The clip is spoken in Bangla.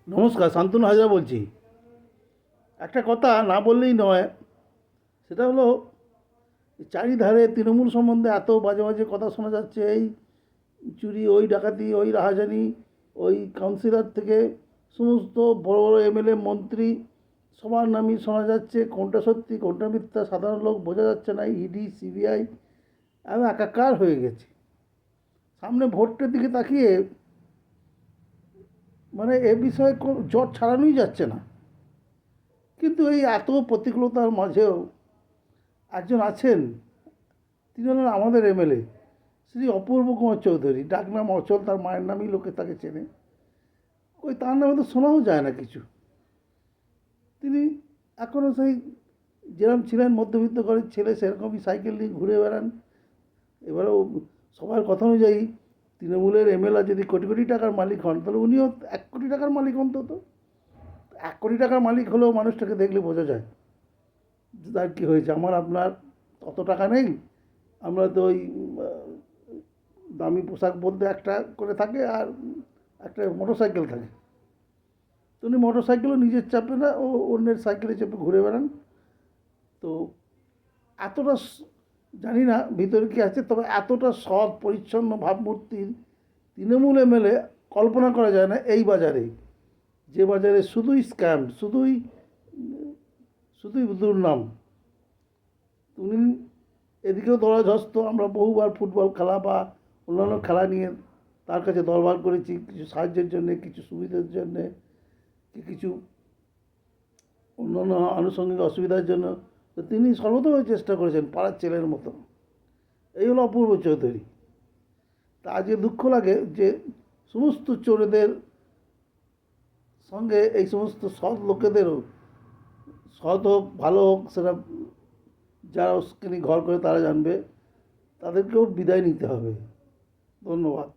নমস্কার, শান্তনু হাজরা বলছি। একটা কথা না বললেই নয়, সেটা হলো চারিধারে তৃণমূল সম্বন্ধে এত বাজে বাজে কথা শোনা যাচ্ছে। এই চুরি, ওই ডাকাতি, ওই রাহাজানি, ওই কাউন্সিলর থেকে সমস্ত বড় বড় এমএলএ মন্ত্রী সবার নামই শোনা যাচ্ছে। কোনটা সত্যি কোনটা মিথ্যা সাধারণ লোক বোঝা যাচ্ছে না। ইডি সিবিআই আমি একাকার হয়ে গেছি। সামনে ভোটের দিকে তাকিয়ে মানে এ বিষয়ে জট ছাড়ানোই যাচ্ছে না। কিন্তু এই এত প্রতিকূলতার মাঝেও একজন আছেন, তিনি হলেন আমাদের এমএলএ শ্রী অপূর্ব কুমার চৌধুরী। ডাকনাম অচল, তার মায়ের নামেই লোকে তাকে চেনে। ওই তার নামে তো শোনাও যায় না কিছু। তিনি এখনও সেই যেরকম ছিলেন মধ্যবিত্ত ঘরের ছেলে, সেরকমই সাইকেল নিয়ে ঘুরে বেড়ান। এবারেও সবার কথা অনুযায়ী তৃণমূলের এমএলএ যদি কোটি কোটি টাকার মালিক হন, তাহলে উনিও 1 কোটি টাকার মালিক অন্তত। 1 কোটি টাকার মালিক হলেও মানুষটাকে দেখলে বোঝা যায় তার কী হয়েছে। আমার আপনার অত টাকা নেই, আমরা তো ওই দামি পোশাক বলতে একটা করে থাকে, আর একটা মোটর সাইকেল থাকে। তো উনি মোটর সাইকেলও নিজের চাপে না, ও অন্যের সাইকেলে চেপে ঘুরে বেড়ান। তো এতটা জানি না ভিতরে কী আছে, তবে এতটা সৎ পরিচ্ছন্ন ভাবমূর্তির তৃণমূল এমএলএ কল্পনা করা যায় না এই বাজারে, যে বাজারে শুধুই স্ক্যাম, শুধুই শুধুই দুর্নাম। উনি এদিকেও ধরাধস্ত। আমরা বহুবার ফুটবল খেলা বা অন্যান্য খেলা নিয়ে তার কাছে দরবার করেছি, কিছু সাহায্যের জন্যে, কিছু সুবিধার জন্যে, কিছু অন্যান্য আনুষঙ্গিক অসুবিধার জন্য। তো তিনি সর্বতভাবে চেষ্টা করেছেন পাড়ার ছেলের মতো। এই হলো অপূর্ব চৌধুরী। তা আজকে দুঃখ লাগে যে সমস্ত চোরেদের সঙ্গে এই সমস্ত সৎ লোকেদেরও, সৎ হোক ভালো হোক সেটা যারা উস্কানি ঘর করে তারা জানবে, তাদেরকেও বিদায় নিতে হবে। ধন্যবাদ।